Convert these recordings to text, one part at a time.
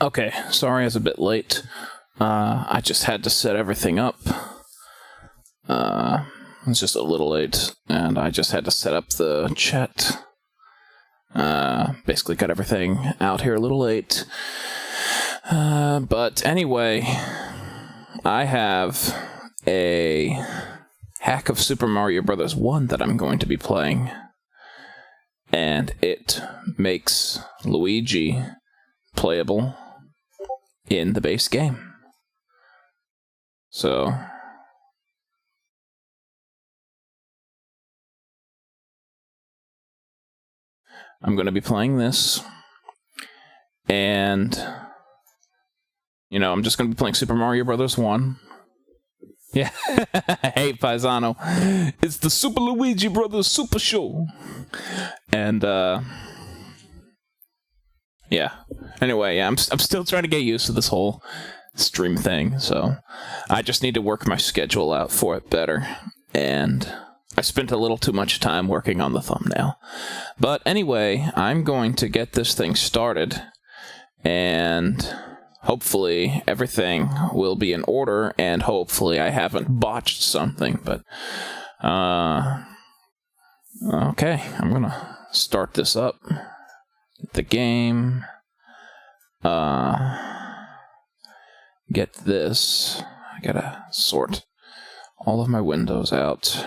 Okay, sorry I was a bit late. I just had to set everything up. It's just a little late, and I just had to set up the chat. Basically got everything out here a little late. But anyway, I have a hack of Super Mario Bros. 1 that I'm going to be playing. And it makes Luigi playable in the base game. So I'm going to be playing this, and I'm just going to be playing Super Mario Bros. 1. Yeah, hey Paisano, it's the Super Luigi Brothers Super Show. And yeah. Anyway, yeah, I'm still trying to get used to this whole stream thing, so I just need to work my schedule out for it better. And I spent a little too much time working on the thumbnail. But anyway, I'm going to get this thing started, and hopefully everything will be in order, and hopefully I haven't botched something, but okay, I'm gonna start this up. The game. Get this. I gotta sort all of my windows out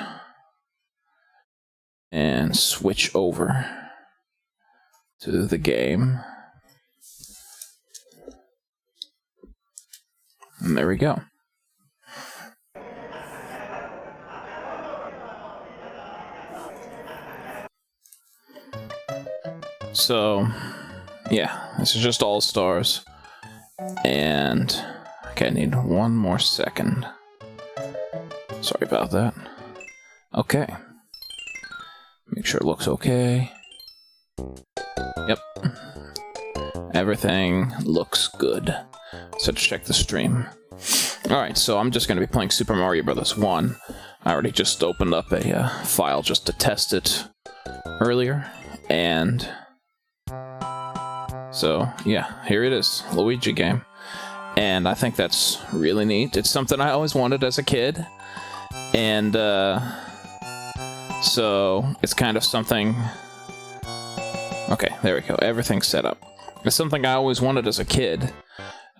and switch over to the game. And there we go. So, yeah, this is just All Stars. And, okay, I need one more second. Sorry about that. Okay. Make sure it looks okay. Yep. Everything looks good. So to check the stream. Alright, so I'm just going to be playing Super Mario Bros. 1. I already just opened up a file just to test it earlier. And so, yeah, here it is. Luigi game. And I think that's really neat. It's something I always wanted as a kid. And, so it's kind of something... Okay, there we go. Everything's set up. It's something I always wanted as a kid.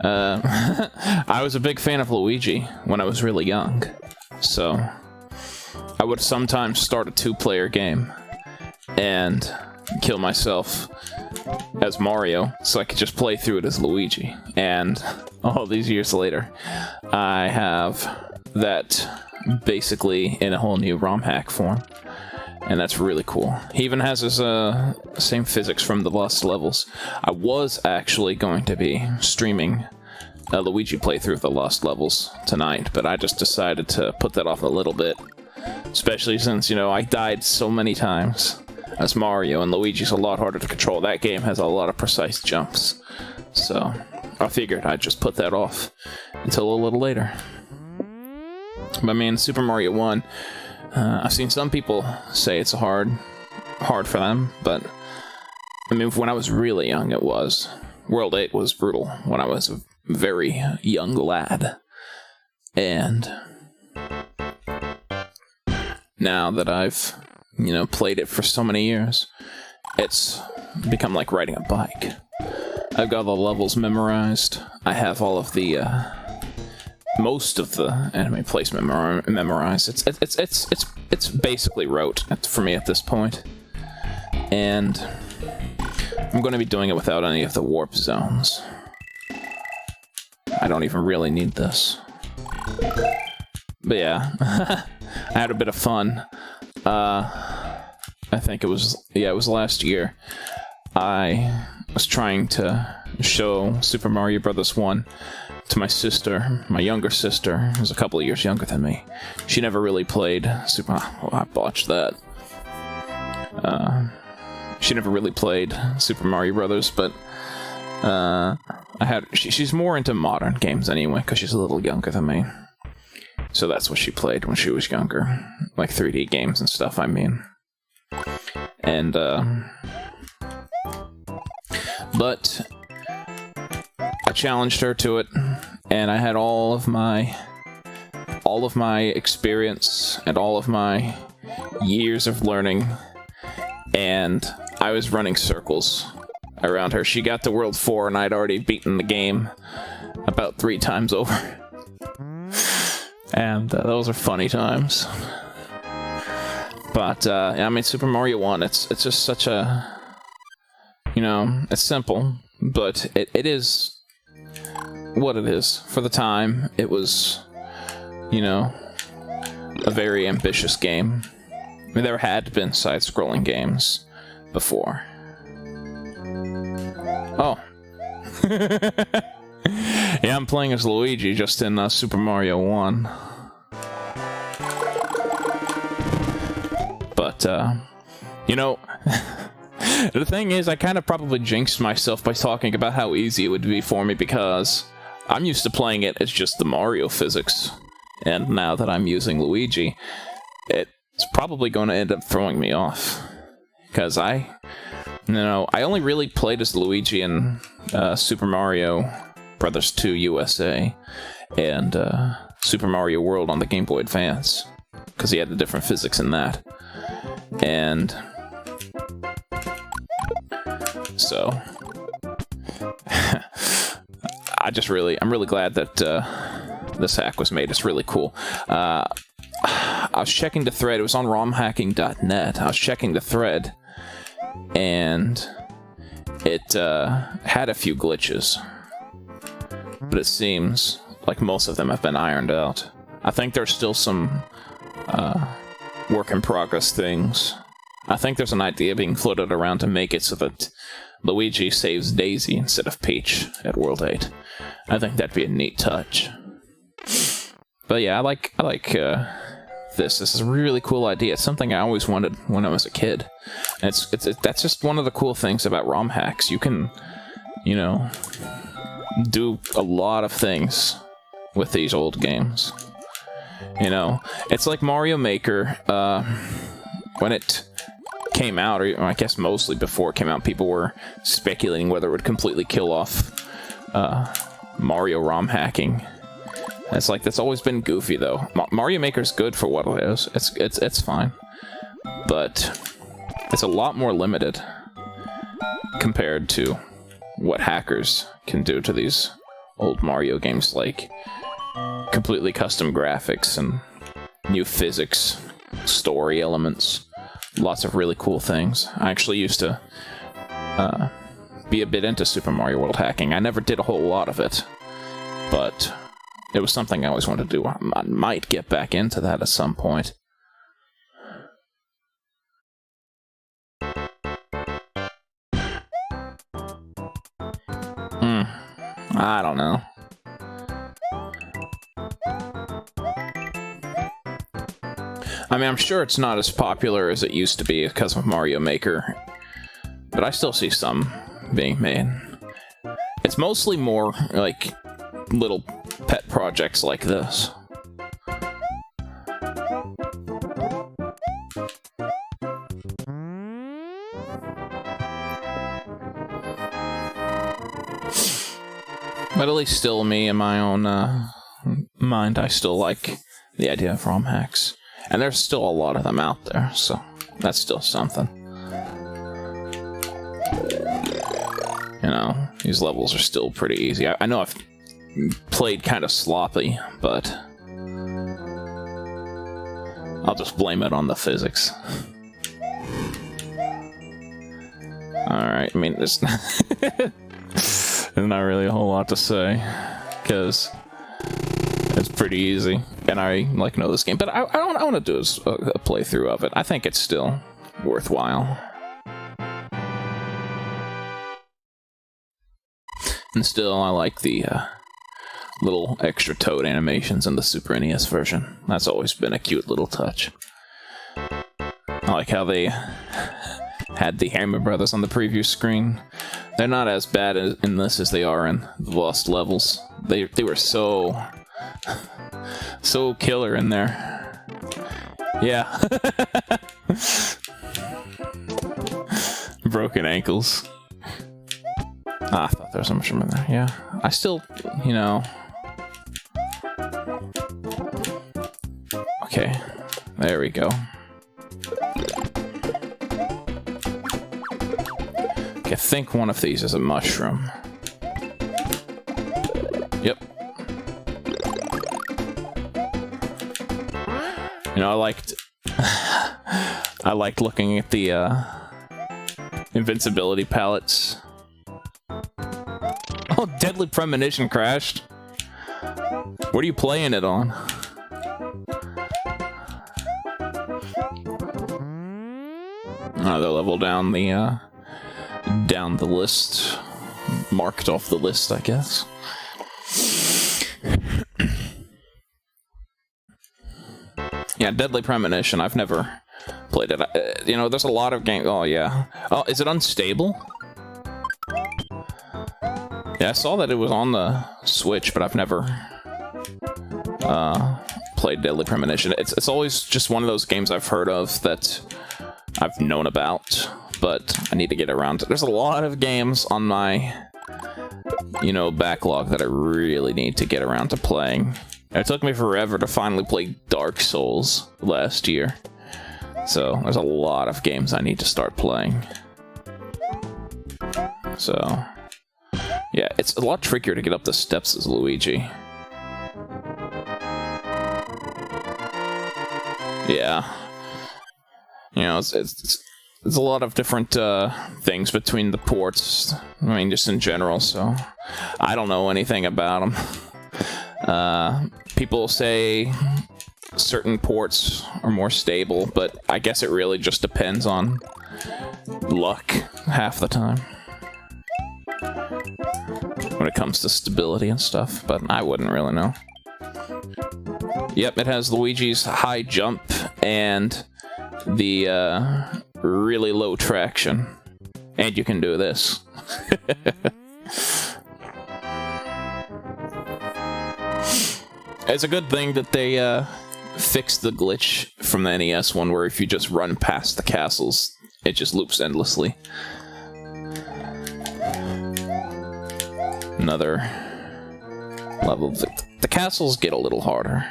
I was a big fan of Luigi when I was really young. So I would sometimes start a 2-player game and kill myself as Mario so I could just play through it as Luigi. And all these years later, I have that basically in a whole new ROM hack form. And that's really cool. He even has his same physics from the Lost Levels. I was actually going to be streaming a Luigi playthrough of the Lost Levels tonight, but I just decided to put that off a little bit. Especially since, I died so many times as Mario, and Luigi's a lot harder to control. That game has a lot of precise jumps. So I figured I'd just put that off until a little later. But I mean, Super Mario 1... I've seen some people say it's hard for them, but I mean, when I was really young, it was. World 8 was brutal when I was a very young lad. And now that I've, played it for so many years, it's become like riding a bike. I've got the levels memorized. I have all of the, most of the enemy placement memorized. It's basically rote for me at this point. And I'm going to be doing it without any of the warp zones. I don't even really need this. But yeah, I had a bit of fun. I think it was last year. I was trying to show Super Mario Bros. 1 to my sister, my younger sister, who's a couple of years younger than me. She never really played Super... Oh, I botched that. She never really played Super Mario Brothers, but she's more into modern games anyway, because she's a little younger than me. So that's what she played when she was younger. Like 3D games and stuff, I mean. And, but... challenged her to it, and I had all of my experience and all of my years of learning, and I was running circles around her. She got to World 4, and I'd already beaten the game about 3 times over. And those are funny times. But, I mean, Super Mario 1, it's just such a... You know, it's simple, but it is what it is. For the time, it was, you know, a very ambitious game. I mean, there had been side-scrolling games before. Oh. Yeah, I'm playing as Luigi, just in Super Mario 1. But, you know... The thing is, I kind of probably jinxed myself by talking about how easy it would be for me, because I'm used to playing it as just the Mario physics. And now that I'm using Luigi, it's probably going to end up throwing me off. Because I only really played as Luigi in Super Mario Brothers 2 USA and Super Mario World on the Game Boy Advance, because he had the different physics in that. And so I'm really glad that this hack was made. It's really cool. I was checking the thread. It was on romhacking.net. I was checking the thread, and it had a few glitches, but it seems like most of them have been ironed out. I think there's still some work in progress things. I think there's an idea being floated around to make it so that Luigi saves Daisy instead of Peach at World 8. I think that'd be a neat touch. But yeah, I like this. This is a really cool idea. It's something I always wanted when I was a kid. And that's just one of the cool things about ROM hacks. You can, you know, do a lot of things with these old games. You know, it's like Mario Maker. When it came out, or I guess mostly before it came out, people were speculating whether it would completely kill off Mario ROM hacking. It's like, that's always been goofy, though. Mario Maker's good for what it is. It's fine. But it's a lot more limited compared to what hackers can do to these old Mario games, like completely custom graphics and new physics, story elements, lots of really cool things. I actually used to be a bit into Super Mario World hacking. I never did a whole lot of it, but it was something I always wanted to do. I might get back into that at some point. I don't know. I mean, I'm sure it's not as popular as it used to be because of Mario Maker, but I still see some being made. It's mostly more like little pet projects like this. But at least still me, in my own mind, I still like the idea of ROM hacks. And there's still a lot of them out there, so that's still something. You know, these levels are still pretty easy. I know I've played kind of sloppy, but I'll just blame it on the physics. Alright, I mean, there's not really a whole lot to say, because it's pretty easy, and I know this game. But I want to do a playthrough of it. I think it's still worthwhile. And still, I like the little extra Toad animations in the Super NES version. That's always been a cute little touch. I like how they had the Hammer Brothers on the preview screen. They're not as bad in this as they are in the Lost levels. They were so killer in there. Yeah. Broken ankles. Ah, I thought there was a mushroom in there. Yeah, I still, you know... Okay, there we go. Okay, I think one of these is a mushroom. Yep. You know, I liked looking at the invincibility palettes. Oh, Deadly Premonition crashed. What are you playing it on? Another level down the list. Marked off the list, I guess. Yeah, Deadly Premonition. I've never played it. You know, there's a lot of games. Oh, yeah. Oh, is it unstable? Yeah, I saw that it was on the Switch, but I've never played Deadly Premonition. It's always just one of those games I've heard of that I've known about, but I need to get around to. There's a lot of games on my, you know, backlog that I really need to get around to playing. It took me forever to finally play Dark Souls last year. So, there's a lot of games I need to start playing. So, yeah, it's a lot trickier to get up the steps as Luigi. Yeah. You know, it's a lot of different things between the ports. I mean, just in general, so I don't know anything about them. People say certain ports are more stable, but I guess it really just depends on luck half the time when it comes to stability and stuff, but I wouldn't really know. Yep, it has Luigi's high jump and the really low traction, and you can do this. It's a good thing that they fixed the glitch from the NES one, where if you just run past the castles, it just loops endlessly. Another level. The castles get a little harder.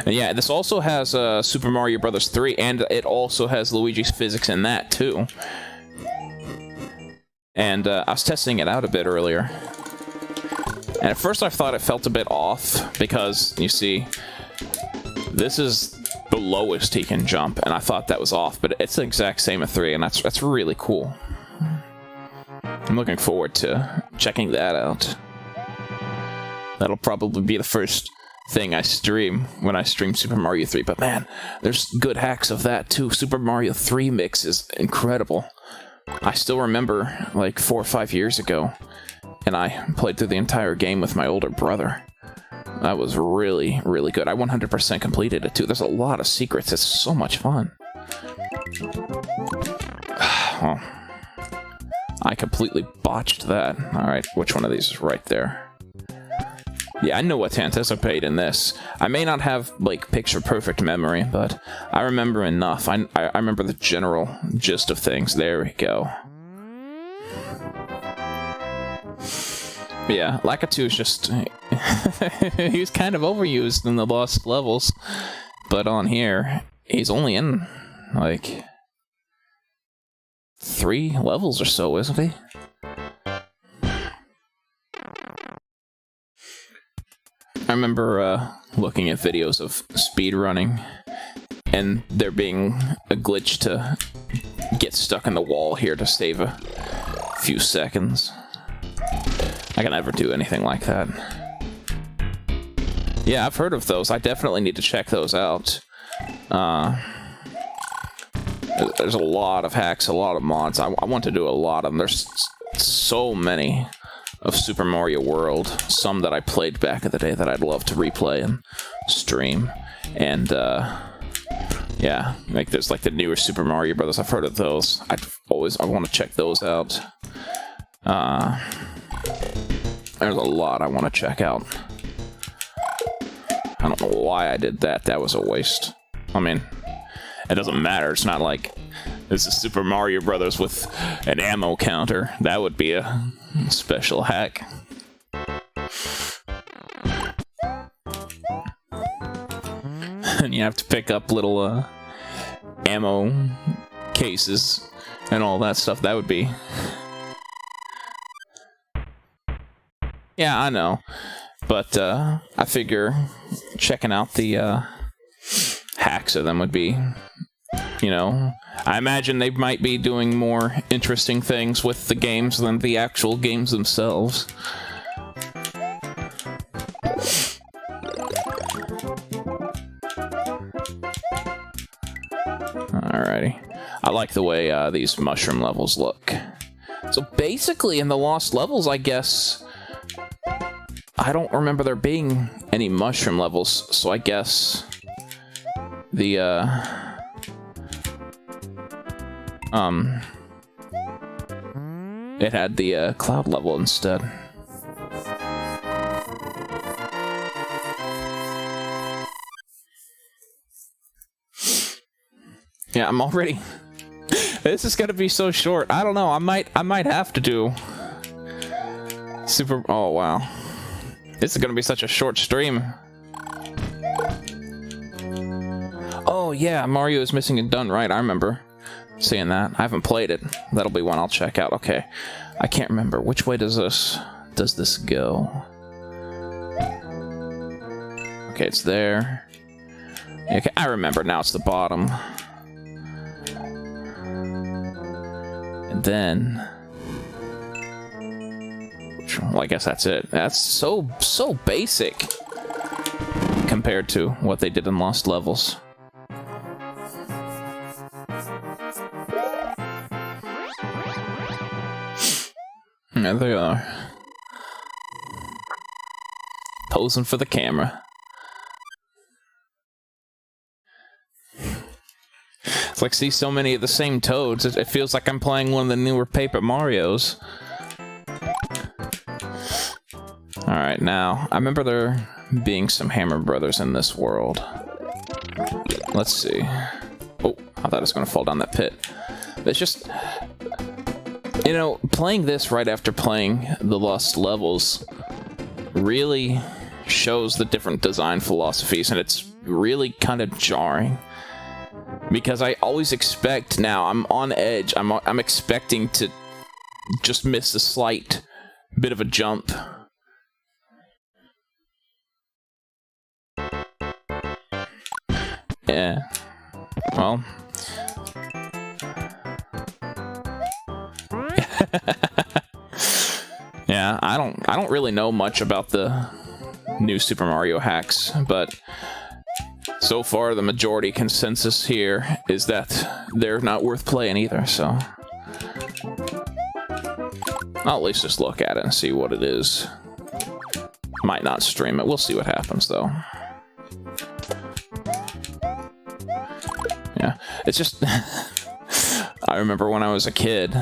And yeah, this also has Super Mario Bros. 3, and it also has Luigi's physics in that, too. And I was testing it out a bit earlier. And at first I thought it felt a bit off, because, you see, this is the lowest he can jump, and I thought that was off, but it's the exact same at 3, and that's really cool. I'm looking forward to checking that out. That'll probably be the first thing I stream when I stream Super Mario 3, but man, there's good hacks of that too. Super Mario 3 mix is incredible. I still remember, like, 4 or 5 years ago, and I played through the entire game with my older brother. That was really, really good. I 100% completed it too. There's a lot of secrets. It's so much fun. Well, I completely botched that. Alright, which one of these is right there? Yeah, I know what to anticipate in this. I may not have, like, picture-perfect memory, but I remember enough. I remember the general gist of things. There we go. Yeah, Lakitu is just... he was kind of overused in the lost levels. But on here, he's only in, like, 3 levels or so, isn't he? I remember looking at videos of speedrunning, and there being a glitch to get stuck in the wall here to save a few seconds. I can never do anything like that. Yeah, I've heard of those. I definitely need to check those out. There's a lot of hacks, a lot of mods. I want to do a lot of them. There's so many of Super Mario World. Some that I played back in the day that I'd love to replay and stream. And, yeah, like there's like the newer Super Mario Brothers. I've heard of those. I want to check those out. There's a lot I want to check out. I don't know why I did that. That was a waste. I mean, it doesn't matter. It's not like This is Super Mario Brothers with an ammo counter. That would be a special hack. And you have to pick up little ammo cases and all that stuff. That would be... Yeah, I know. But I figure checking out the hacks of them would be, you know... I imagine they might be doing more interesting things with the games than the actual games themselves. Alrighty. I like the way these mushroom levels look. So basically in the Lost Levels, I guess... I don't remember there being any mushroom levels, so I guess... The, it had the cloud level instead. Yeah, I'm already... This is gonna be so short. I don't know, I might have to do... Super... Oh, wow. This is gonna be such a short stream. Oh, yeah, Mario is Missing and Done Right, I remember seeing that. I haven't played it. That'll be one I'll check out. Okay. I can't remember. Which way does this go? Okay, it's there. Okay, I remember now. It's the bottom. And then... Well, I guess that's it. That's so basic compared to what they did in Lost Levels. There they are. Posing for the camera. It's like, see so many of the same toads. It feels like I'm playing one of the newer Paper Marios. Alright, now, I remember there being some Hammer Brothers in this world. Let's see. Oh, I thought it was going to fall down that pit. It's just... You know, playing this right after playing the Lost Levels really shows the different design philosophies, and it's really kind of jarring. Because I always expect, now, I'm on edge, I'm expecting to just miss a slight bit of a jump. Yeah. Well... Yeah, I don't really know much about the new Super Mario hacks, but so far the majority consensus here is that they're not worth playing either, so I'll at least just look at it and see what it is. Might not stream it. We'll see what happens, though. Yeah, it's just... I remember when I was a kid,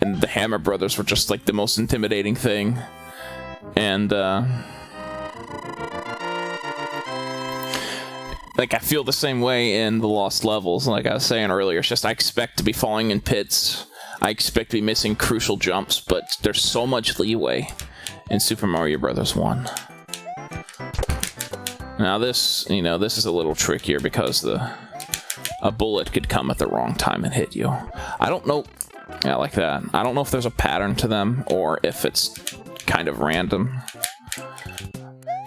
and the Hammer Brothers were just, like, the most intimidating thing. And, like, I feel the same way in the Lost Levels, like I was saying earlier. It's just I expect to be falling in pits. I expect to be missing crucial jumps, but there's so much leeway in Super Mario Bros. 1. Now this, you know, this is a little trickier because a bullet could come at the wrong time and hit you. I don't know... Yeah, like that. I don't know if there's a pattern to them, or if it's kind of random.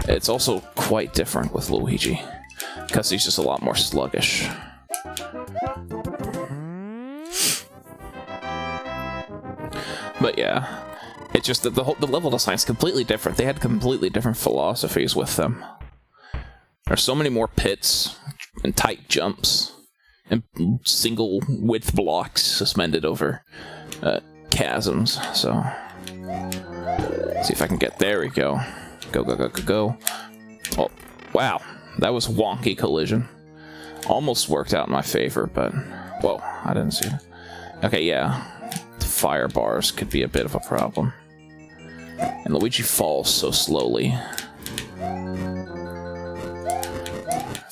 It's also quite different with Luigi, because he's just a lot more sluggish. But yeah, it's just that the level design is completely different. They had completely different philosophies with them. There's so many more pits, and tight jumps, and single width blocks suspended over chasms, so... Let's see if I can get... There we go. Go, go, go, go, go. Oh, wow. That was wonky collision. Almost worked out in my favor, but... Whoa, I didn't see it. Okay, yeah. The fire bars could be a bit of a problem. And Luigi falls so slowly.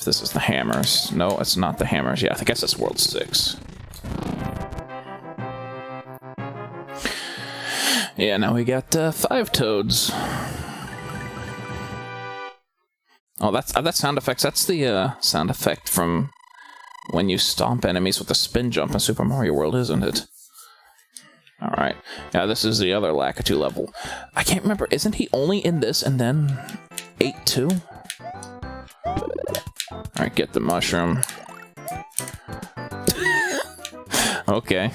This is the hammers. No, it's not the hammers. Yeah, I guess that's World 6. Yeah, now we got 5 toads. Oh, that sound effects. That's the sound effect from when you stomp enemies with the spin jump in Super Mario World, isn't it? Alright. Yeah, this is the other Lakitu level. I can't remember. Isn't he only in this and then 8-2? Alright, get the mushroom. Okay.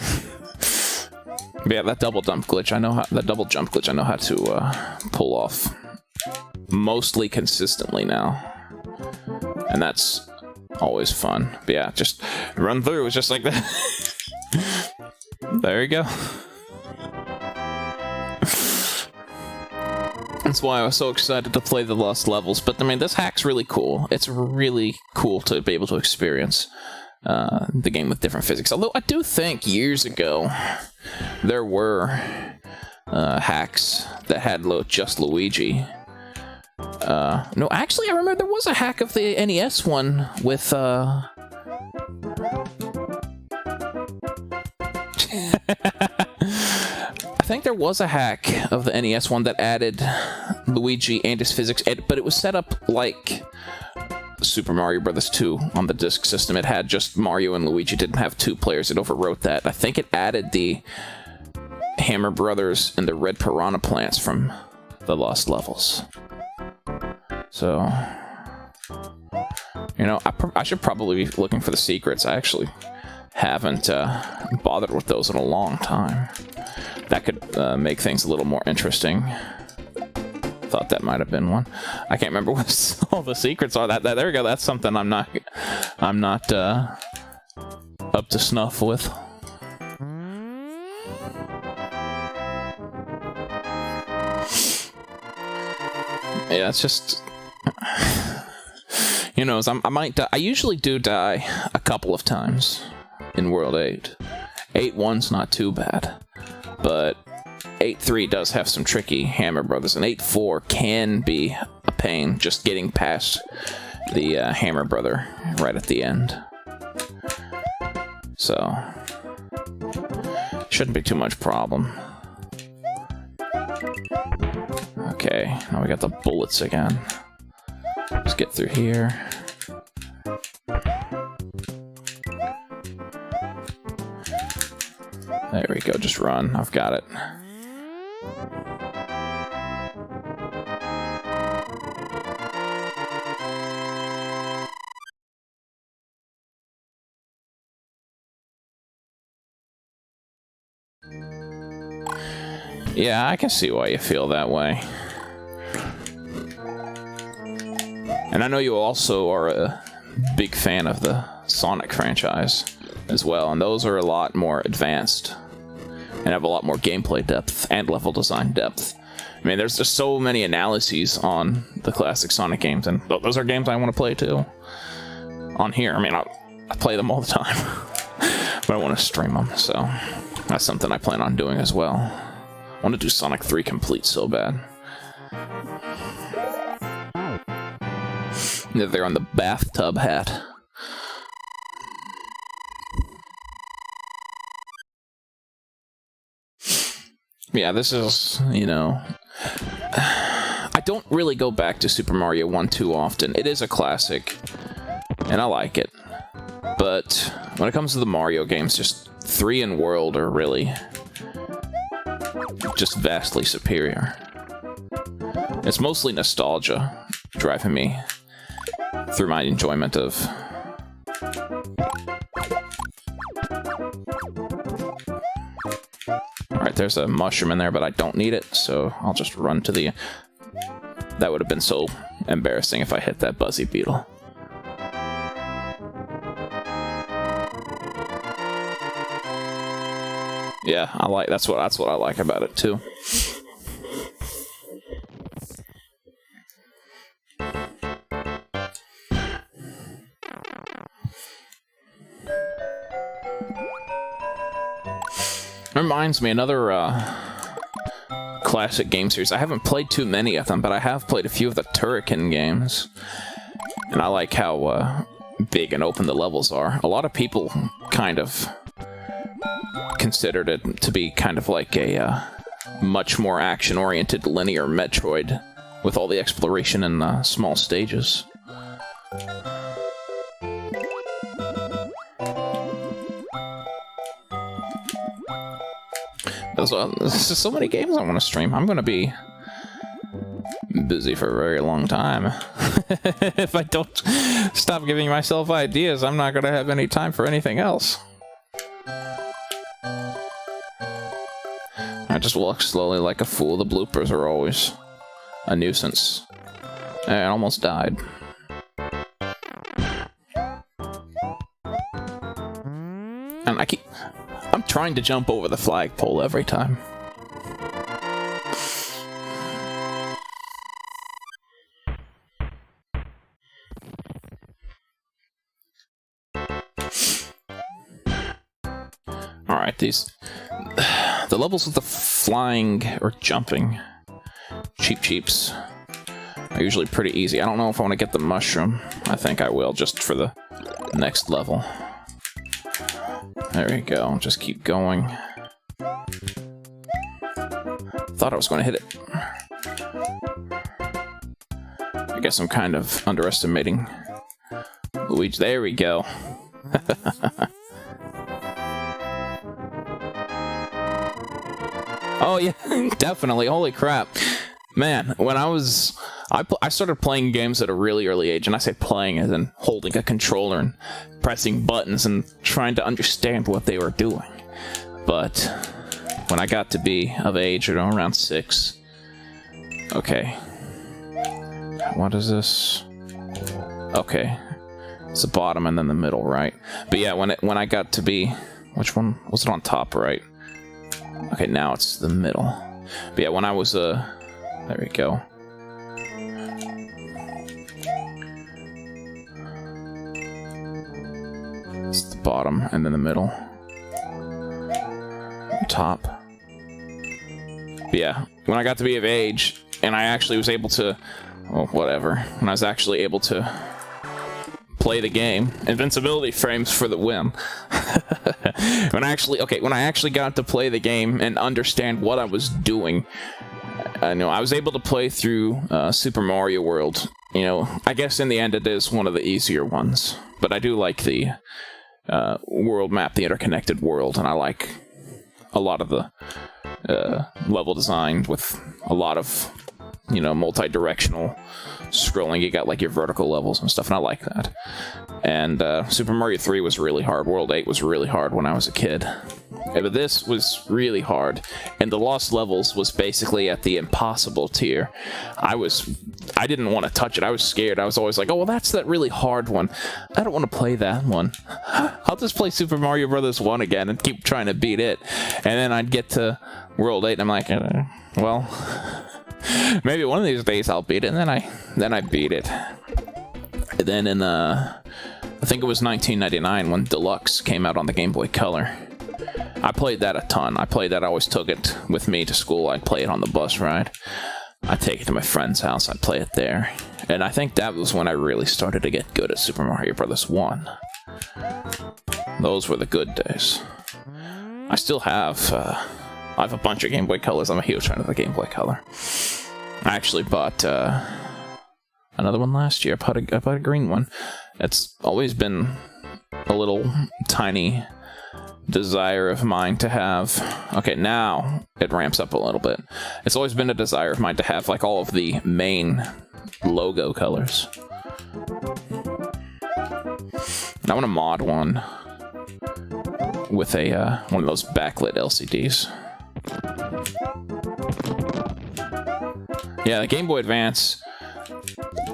But yeah, that double jump glitch, I know how to pull off mostly consistently now. And that's always fun. But yeah, just run through, it's just like that. There you go. That's why I was so excited to play the Lost Levels. But I mean, this hack's really cool. It's really cool to be able to experience the game with different physics. Although I do think years ago there were hacks that had just Luigi. No, actually, I remember there was a hack of the NES one with I think there was a hack of the NES one that added Luigi and his physics, but it was set up like Super Mario Bros. 2 on the disk system. It had just Mario and Luigi, didn't have 2 players. It overwrote that. I think it added the Hammer Brothers and the Red Piranha plants from the Lost Levels. So, you know, I should probably be looking for the secrets. I actually haven't bothered with those in a long time. That could make things a little more interesting. Thought that might have been one. I can't remember what all the secrets are. There we go. That's something I'm not up to snuff with. Yeah, it's just, you know, I might die. I usually do die a couple of times in World 8. 8-1's not too bad, but 8-3 does have some tricky Hammer Brothers, and 8-4 can be a pain just getting past the Hammer Brother right at the end. So, shouldn't be too much problem. Okay, now we got the bullets again. Let's get through here. There we go, just run. I've got it. Yeah, I can see why you feel that way. And I know you also are a big fan of the Sonic franchise as well, and those are a lot more advanced and have a lot more gameplay depth and level design depth. I mean, there's just so many analyses on the classic Sonic games, and those are games I want to play too. On here, I mean, I play them all the time, but I want to stream them, so that's something I plan on doing as well. I want to do Sonic 3 Complete so bad. They're on the bathtub hat. Yeah, this is, you know, I don't really go back to Super Mario 1 too often. It is a classic, and I like it. But when it comes to the Mario games, just 3 and World are really just vastly superior. It's mostly nostalgia driving me through my enjoyment of Alright, there's a mushroom in there, but I don't need it, so I'll just run to the... That would have been so embarrassing if I hit that Buzzy Beetle. Yeah, that's what I like about it too. Reminds me, another classic game series. I haven't played too many of them, but I have played a few of the Turrican games. And I like how big and open the levels are. A lot of people kind of considered it to be kind of like a much more action-oriented linear Metroid with all the exploration and small stages. There's just so many games I want to stream. I'm going to be busy for a very long time. If I don't stop giving myself ideas, I'm not going to have any time for anything else. I just walk slowly like a fool. The bloopers are always a nuisance. I almost died. And I'm trying to jump over the flagpole every time. Alright, the levels with the flying or jumping cheeps are usually pretty easy. I don't know if I want to get the mushroom. I think I will, just for the next level. There we go, just keep going. Thought I was going to hit it. I guess I'm kind of underestimating Luigi. There we go. Oh yeah, definitely. Holy crap. Man, when I started playing games at a really early age, and I say playing as in holding a controller and pressing buttons and trying to understand what they were doing. But when I got to be of age, around 6, okay. What is this? Okay. It's the bottom and then the middle, right? But yeah, when I got to be... Which one? Was it on top, right? Okay, now it's the middle. But yeah, when I was, there we go. It's the bottom and then the middle. Top. But yeah, when I got to be of age, and I actually was able to, well, whatever. When I was actually able to play the game, invincibility frames for the win. when I actually got to play the game and understand what I was doing, I was able to play through Super Mario World. You know, I guess in the end it is one of the easier ones, but I do like the world map, the interconnected world, and I like a lot of the level design with a lot of, you know, multi-directional scrolling. You got like your vertical levels and stuff, and I like that. And Super Mario 3 was really hard. World 8 was really hard when I was a kid. Yeah, but this was really hard, and the Lost Levels was basically at the impossible tier. I didn't want to touch it. I was scared. I was always like, oh, well, that's that really hard one. I don't want to play that one. I'll just play Super Mario Bros. 1 again and keep trying to beat it. And then I'd get to World 8, and I'm like, well, maybe one of these days I'll beat it. And then I beat it. And then in, I think it was 1999 when Deluxe came out on the Game Boy Color. I played that a ton. I always took it with me to school. I'd play it on the bus ride. I'd take it to my friend's house. I'd play it there. And I think that was when I really started to get good at Super Mario Bros. 1. Those were the good days. I still have, I have a bunch of Game Boy Colors. I'm a huge fan of the Game Boy Color. I actually bought another one last year. I bought a green one. It's always been a little tiny desire of mine to have. Okay, now it ramps up a little bit. It's always been a desire of mine to have like all of the main logo colors. And I want to mod one with a one of those backlit LCDs. Yeah, the Game Boy Advance.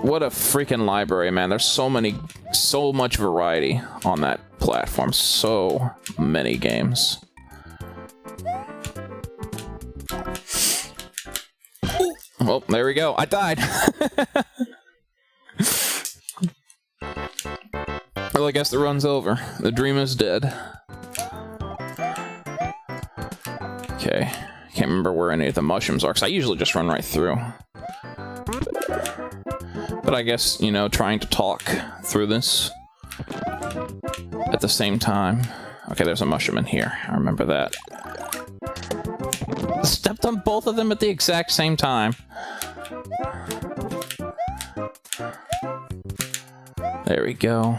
What a freaking library, man. There's so much variety on that platform. So many games. Well, there we go. I died. Well, I guess the run's over. The dream is dead. Okay. Can't remember where any of the mushrooms are, because I usually just run right through. But I guess, you know, trying to talk through this at the same time. Okay, there's a mushroom in here. I remember that. Stepped on both of them at the exact same time. There we go.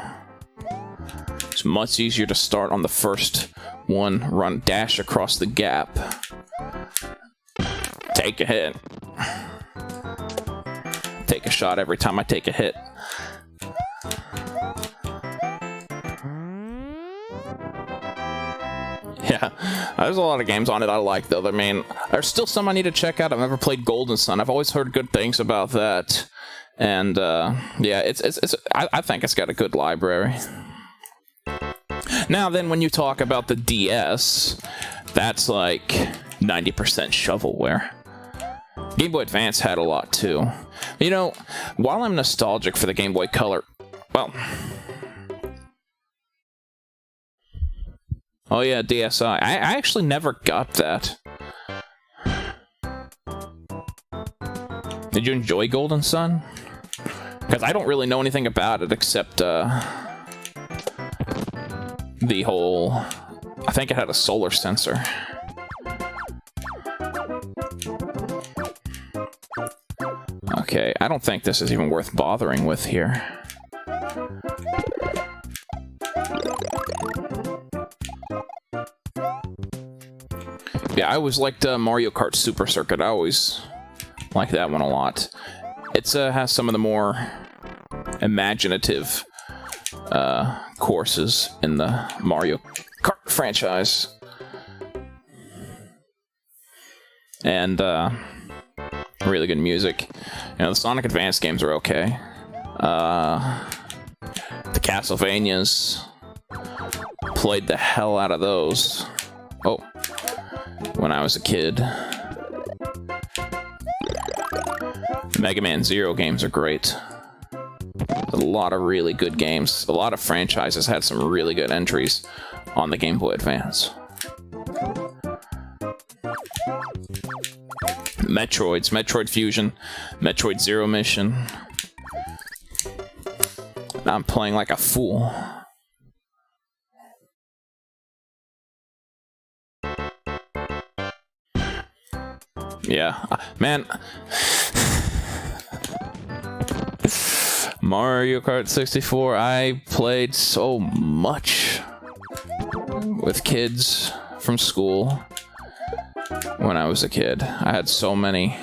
It's much easier to start on the first one, run dash across the gap. Take a hit. Take a shot every time I take a hit. Yeah, there's a lot of games on it I like, though. I mean, there's still some I need to check out. I've never played Golden Sun. I've always heard good things about that. And, yeah, I think it's got a good library. Now, then, when you talk about the DS, that's like 90% shovelware. Game Boy Advance had a lot, too. You know, while I'm nostalgic for the Game Boy Color, well... Oh yeah, DSi. I actually never got that. Did you enjoy Golden Sun? Because I don't really know anything about it except the whole... I think it had a solar sensor. Okay, I don't think this is even worth bothering with here. Yeah, I always liked Mario Kart Super Circuit. I always liked that one a lot. It has some of the more imaginative courses in the Mario Kart franchise. And really good music. You know, the Sonic Advance games are okay. The Castlevanias, played the hell out of those. Oh. When I was a kid. The Mega Man Zero games are great. A lot of really good games. A lot of franchises had some really good entries on the Game Boy Advance. Metroids, Metroid Fusion, Metroid Zero Mission. Now I'm playing like a fool. Yeah, man. Mario Kart 64, I played so much with kids from school when I was a kid. I had so many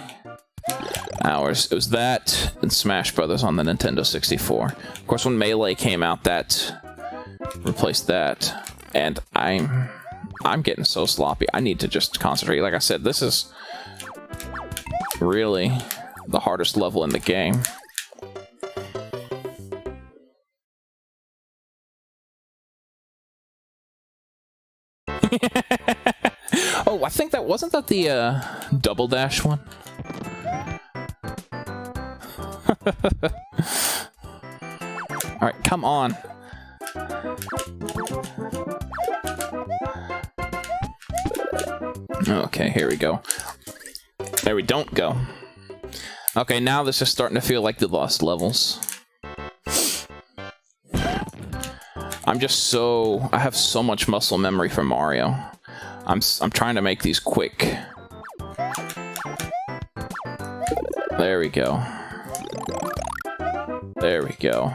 hours. It was that and Smash Brothers on the Nintendo 64. Of course, when Melee came out, that replaced that. And I'm getting so sloppy. I need to just concentrate. Like I said, this is really the hardest level in the game. Oh, I think that wasn't that the Double Dash one. All right, come on. Okay, here we go. There we don't go. Okay, now this is starting to feel like the lost levels. I have so much muscle memory for Mario. I'm trying to make these quick. There we go. There we go.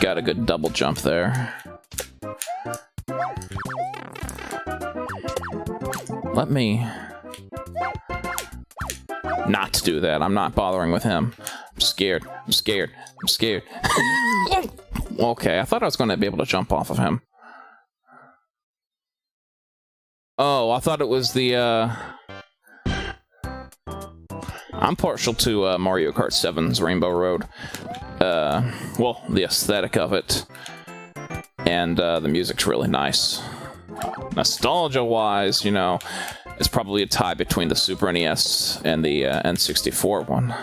Got a good double jump there. Let me not do that. I'm not bothering with him. I'm scared. I'm scared. I'm scared. Okay, I thought I was going to be able to jump off of him. Oh, I thought it was the, I'm partial to Mario Kart 7's Rainbow Road. Well, the aesthetic of it. And the music's really nice. Nostalgia-wise, you know, it's probably a tie between the Super NES and the N64 one.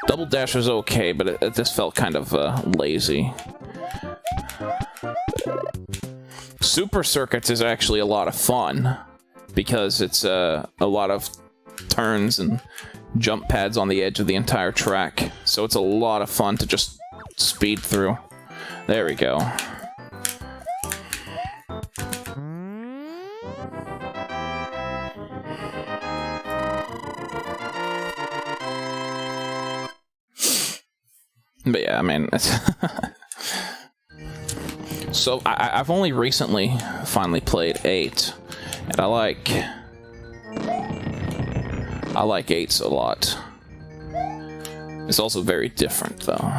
Double Dash was okay, but it just felt kind of lazy. Super Circuits is actually a lot of fun, because it's a lot of turns and jump pads on the edge of the entire track. So it's a lot of fun to just speed through. There we go. But yeah, I mean, it's so I've only recently finally played 8, and I like 8s a lot. It's also very different, though.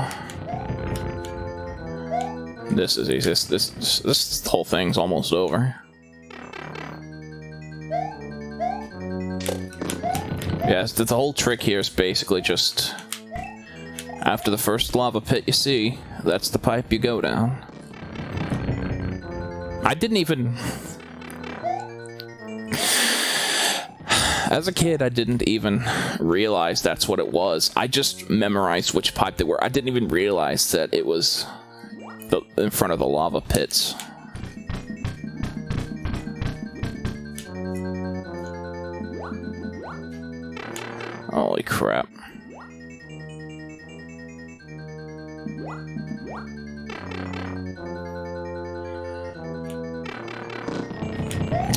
This is easy. This whole thing's almost over. Yes, the whole trick here is basically just after the first lava pit you see, that's the pipe you go down. I didn't even... As a kid, I didn't even realize that's what it was. I just memorized which pipe they were. I didn't even realize that it was in front of the lava pits. Holy crap.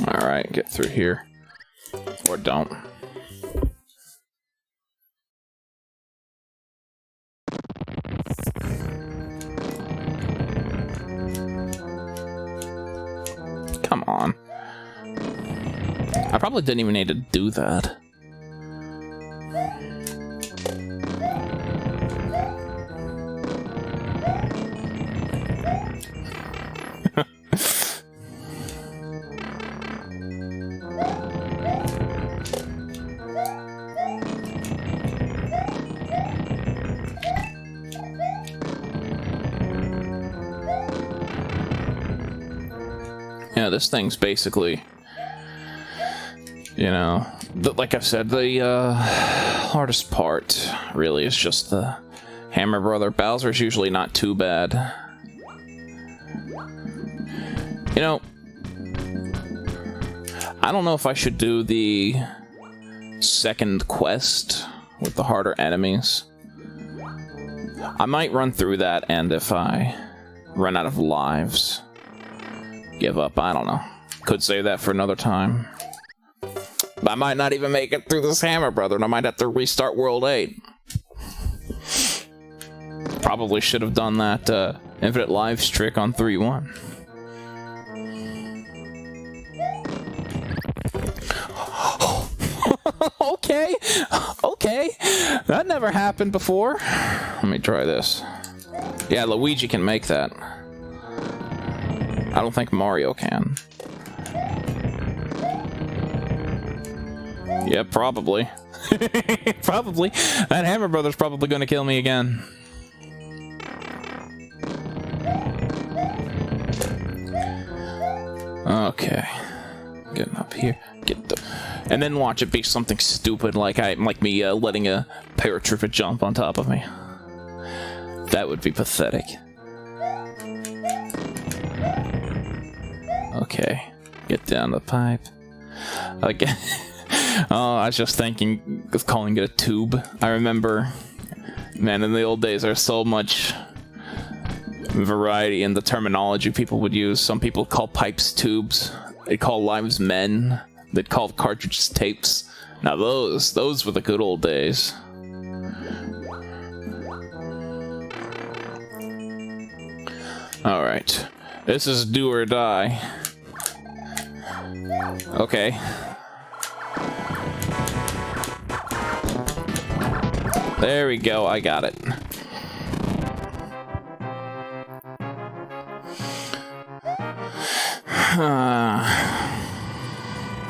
Alright, get through here. Or don't. Come on. I probably didn't even need to do that. Yeah, this thing's basically, you know, like I've said, the hardest part really is just the Hammer Brother. Bowser's usually not too bad. You know, I don't know if I should do the second quest with the harder enemies. I might run through that, and if I run out of lives, give up. I don't know. Could save that for another time. But I might not even make it through this Hammer Brother, and I might have to restart World 8. Probably should have done that Infinite Lives trick on 3-1. Okay, okay. That never happened before. Let me try this. Yeah, Luigi can make that. I don't think Mario can. Yeah, probably. Probably. That Hammer Brother's probably gonna kill me again. Okay. Getting up here. Get the... And then watch it be something stupid like me letting a paratrooper jump on top of me. That would be pathetic. Okay, get down the pipe. Okay. Oh, I was just thinking of calling it a tube. I remember, man, in the old days there's so much variety in the terminology people would use. Some people call pipes tubes. They call lives men. They'd call cartridges tapes. Now those were the good old days. Alright. This is do or die. Okay. There we go, I got it.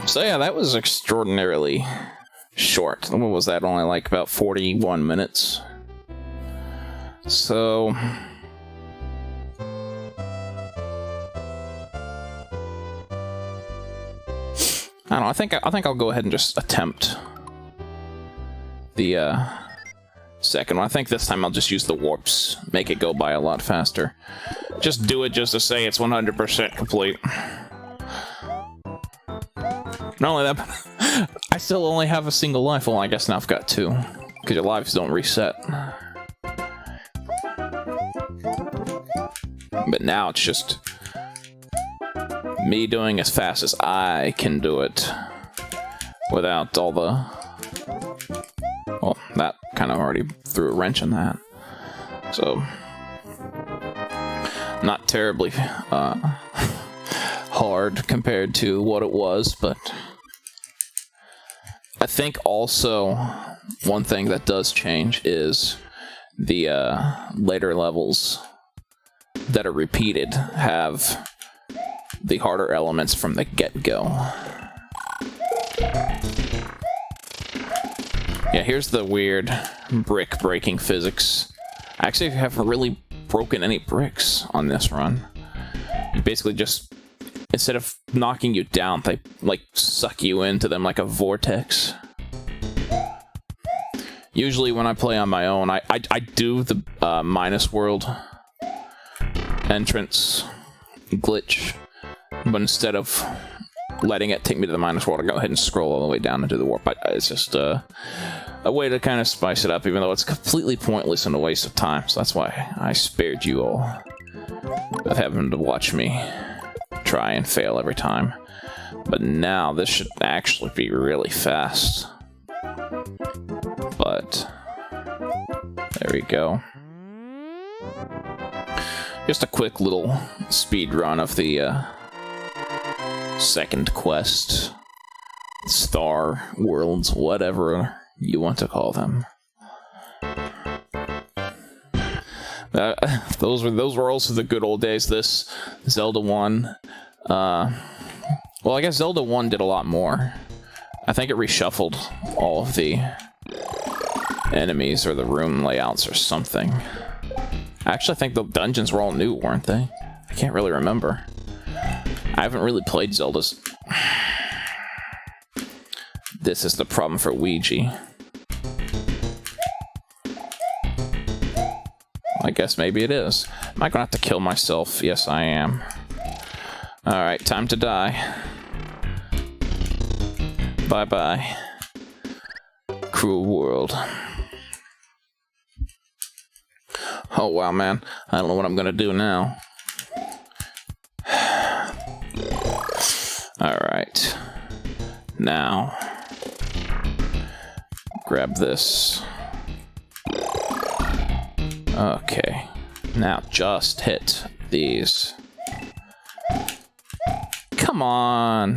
So yeah, that was extraordinarily short. What was that? Only like about 41 minutes. So... I don't know, I think I'll go ahead and just attempt the second one. I think this time I'll just use the warps, make it go by a lot faster. Just do it just to say it's 100% complete. Not only that, but I still only have a single life. Well, I guess now I've got 2, because your lives don't reset. But now it's just me doing as fast as I can do it without all the... Well, that kind of already threw a wrench in that. So, not terribly hard compared to what it was, but I think also one thing that does change is the later levels that are repeated have the harder elements from the get-go. Yeah, here's the weird brick-breaking physics. I actually haven't really broken any bricks on this run. You basically just, instead of knocking you down, they, like, suck you into them like a vortex. Usually when I play on my own, I do the minus world entrance glitch, but instead of letting it take me to the minus world, I go ahead and scroll all the way down and do the warp. It's just a way to kind of spice it up, even though it's completely pointless and a waste of time. So that's why I spared you all of having to watch me try and fail every time. But now this should actually be really fast. But there we go. Just a quick little speed run of the second quest, Star Worlds, whatever you want to call them. Those were also the good old days. This Zelda 1, well, I guess Zelda 1 did a lot more. I think it reshuffled all of the enemies or the room layouts or something. Actually, I think the dungeons were all new, weren't they? I can't really remember. I haven't really played Zelda's. This is the problem for Luigi. I guess maybe it is. Am I gonna have to kill myself? Yes, I am. Alright, time to die. Bye-bye. Cruel world. Oh, wow, man. I don't know what I'm gonna do now. Alright. Now. Grab this. Okay. Now just hit these. Come on!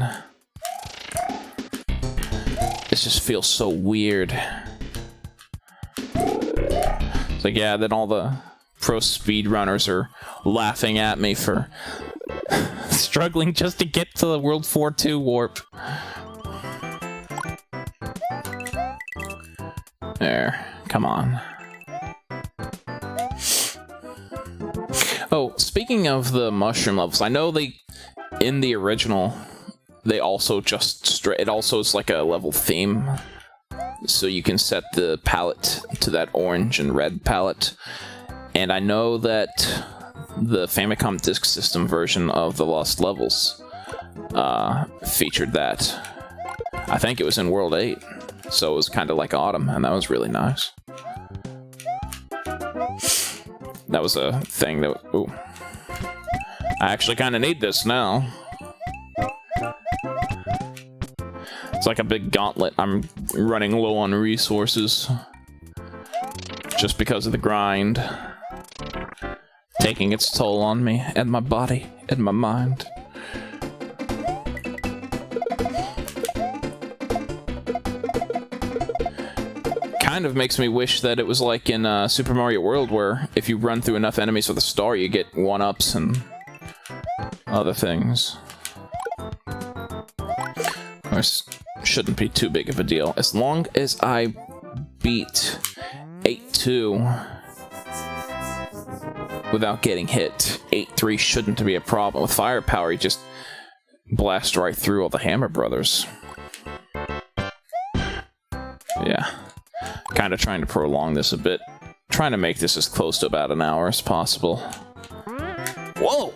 This just feels so weird. It's like, yeah, then all the pro speedrunners are laughing at me for struggling just to get to the World 4-2 warp. There. Come on. Oh, speaking of the mushroom levels, I know they, in the original, they also just it also is like a level theme. So you can set the palette to that orange and red palette. And I know that the Famicom Disk System version of the Lost Levels featured that. I think it was in World 8. So it was kind of like Autumn, and that was really nice. That was a thing that... Ooh. I actually kind of need this now. It's like a big gauntlet. I'm running low on resources. Just because of the grind. Taking its toll on me, and my body, and my mind. Kind of makes me wish that it was like in Super Mario World, where if you run through enough enemies with a star, you get 1-ups and other things. Of course, shouldn't be too big of a deal. As long as I beat 8-2 without getting hit, 8-3 shouldn't be a problem. With firepower, you just blast right through all the Hammer Brothers. Yeah. Kind of trying to prolong this a bit. Trying to make this as close to about an hour as possible. Whoa!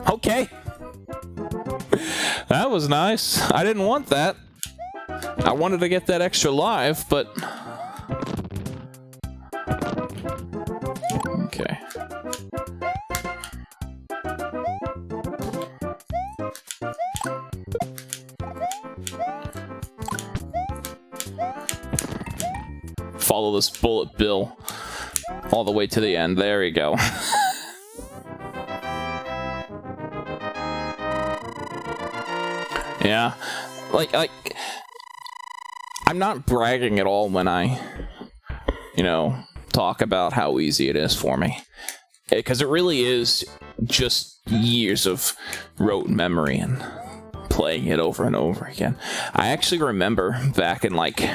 Okay. That was nice. I didn't want that. I wanted to get that extra live, but... Okay. Follow this bullet bill. all the way to the end. There we go. Yeah, like, I'm not bragging at all when I, you know, talk about how easy it is for me. Because it really is just years of rote memory and playing it over and over again. I actually remember back in, like,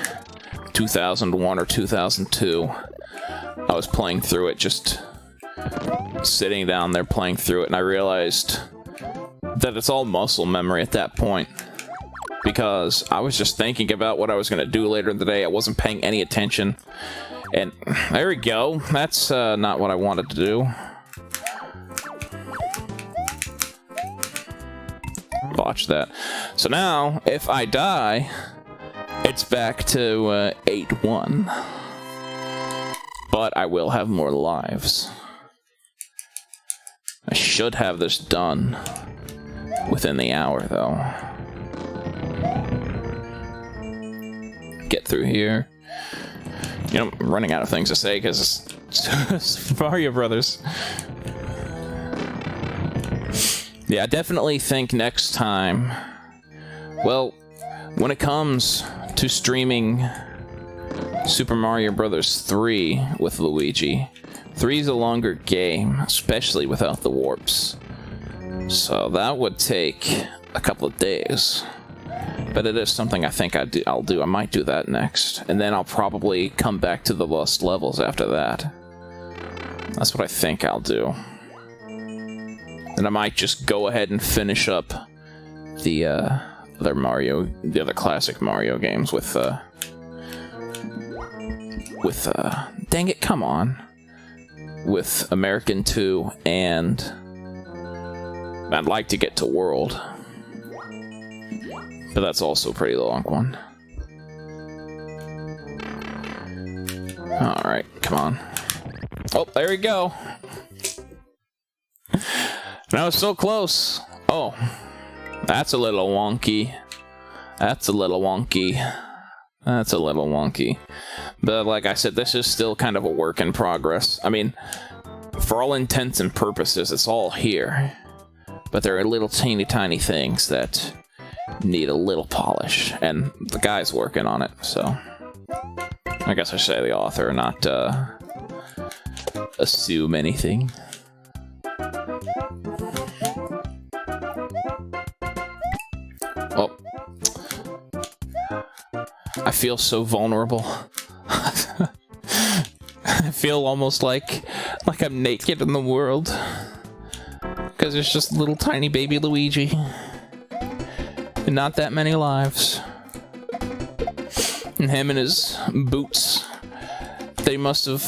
2001 or 2002, I was playing through it, just sitting down there playing through it, and I realized that it's all muscle memory at that point, because I was just thinking about what I was going to do later in the day. I wasn't paying any attention, and there we go. That's not what I wanted to do. Watch that. So now, if I die, it's back to 8-1. But I will have more lives. I should have this done within the hour, though. Get through here. You know, I'm running out of things to say because it's Mario Brothers. Yeah, I definitely think next time, well, when it comes to streaming Super Mario Brothers 3 with Luigi, 3 is a longer game, especially without the warps. So that would take a couple of days. But it is something I think I'll do. I might do that next. And then I'll probably come back to the Lost Levels after that. That's what I think I'll do. And I might just go ahead and finish up the other classic Mario games with dang it, come on. With American 2, and I'd like to get to World. But that's also a pretty long one. Alright, come on. Oh, there we go. That was so close. Oh, that's a little wonky. That's a little wonky. That's a little wonky. But like I said, this is still kind of a work in progress. I mean, for all intents and purposes, it's all here. But there are little teeny tiny things that need a little polish. And the guy's working on it, so... I guess I should say the author, not assume anything. Oh. I feel so vulnerable. I feel almost like I'm naked in the world. Because there's just little tiny baby Luigi. And not that many lives. And him and his boots. They must have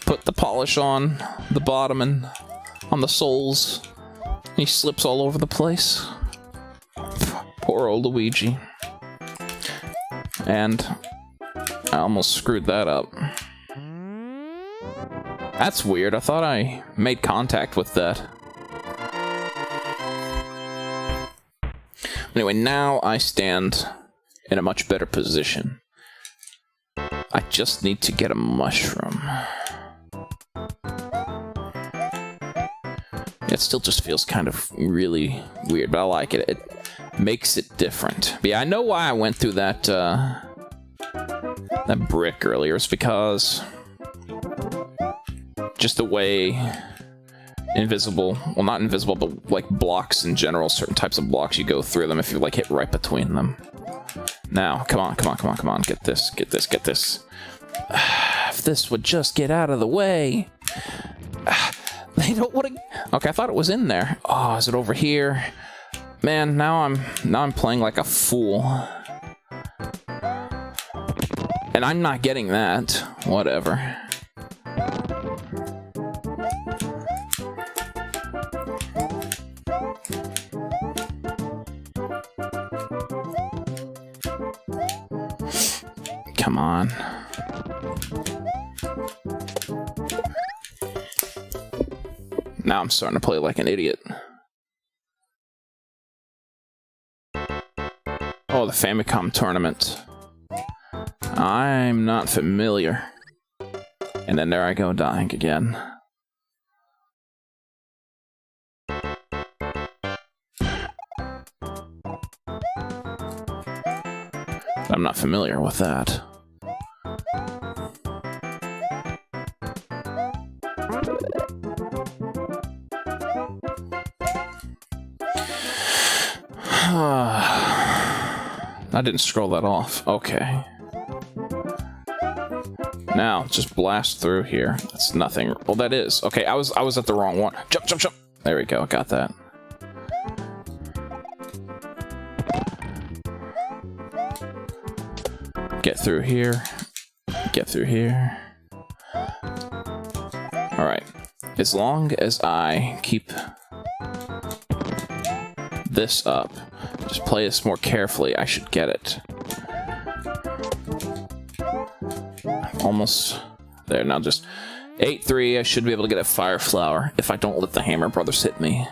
put the polish on the bottom and on the soles. He slips all over the place. Poor old Luigi. And I almost screwed that up. That's weird. I thought I made contact with that. Anyway, now I stand in a much better position. I just need to get a mushroom. It still just feels kind of really weird, but I like it. It makes it different. But yeah, I know why I went through that that brick earlier. It's because just the way invisible, well, not invisible, but like blocks in general, certain types of blocks, you go through them if you like hit right between them. Now, come on, come on, come on, come on, get this, get this, get this. If this would just get out of the way. They don't want to... Okay, I thought it was in there. Oh, is it over here? Man, now I'm playing like a fool. And I'm not getting that. Whatever. Come on. Now I'm starting to play like an idiot. Oh, the Famicom tournament. I'm not familiar. And then there I go, dying again. I'm not familiar with that. I didn't scroll that off. Okay. Now, just blast through here. That's nothing. Well, that is. Okay, I was at the wrong one. Jump, jump, jump. There we go. Got that. Get through here. Get through here. Alright. As long as I keep this up, just play this more carefully, I should get it. Almost there. Now just 8-3, I should be able to get a fire flower if I don't let the Hammer Brothers hit me.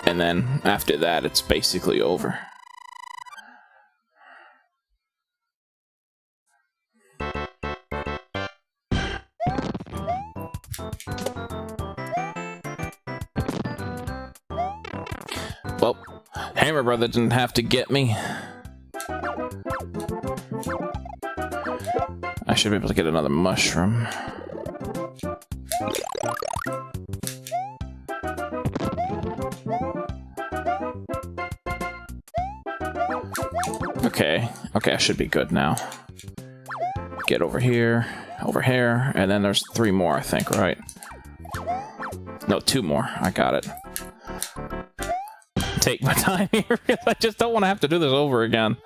And then after that, it's basically over. Well, Hammer Brother didn't have to get me. I should be able to get another mushroom. Okay, I should be good now. Get over here, and then there's 3 more, I think, right? No, 2 more. I got it. Take my time here, because I just don't want to have to do this over again.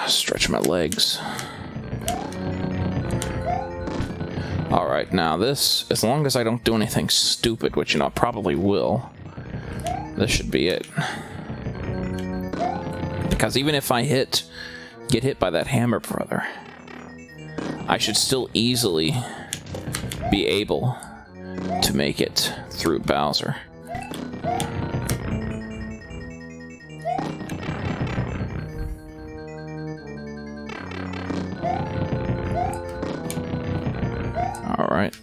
Stretch my legs. Alright, now this, as long as I don't do anything stupid, which, you know, I probably will, this should be it. Because even if I get hit by that Hammer Brother, I should still easily be able to make it through Bowser. Alright.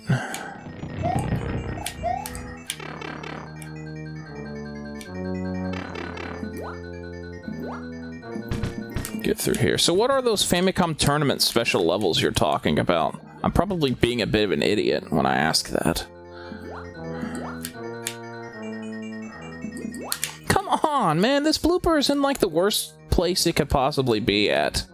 Get through here. So what are those Famicom Tournament special levels you're talking about? I'm probably being a bit of an idiot when I ask that. Come on, man! This blooper is in, like, the worst place it could possibly be at.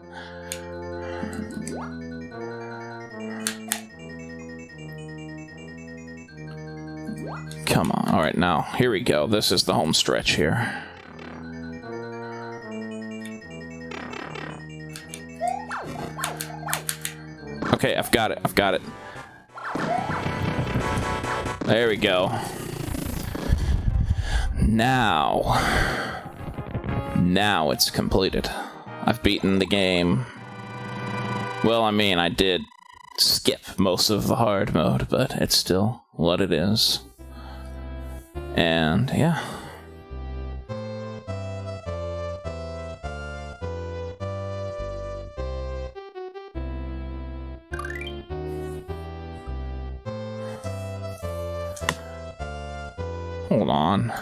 Come on. Alright, now, here we go. This is the home stretch here. Okay, I've got it. I've got it. There we go. Now it's completed. I've beaten the game. Well, I mean, I did skip most of the hard mode, but it's still what it is. And, yeah. Hold on.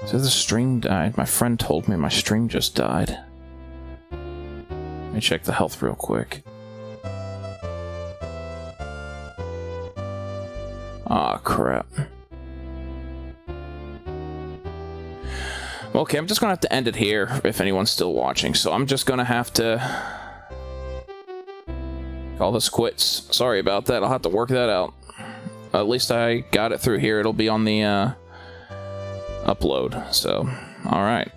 So the stream died. My friend told me my stream just died. Let me check the health real quick. Aw, crap. Okay, I'm just gonna have to end it here if anyone's still watching, so I'm just gonna have to call this quits. Sorry about that, I'll have to work that out. At least I got it through here, it'll be on the upload, so, alright.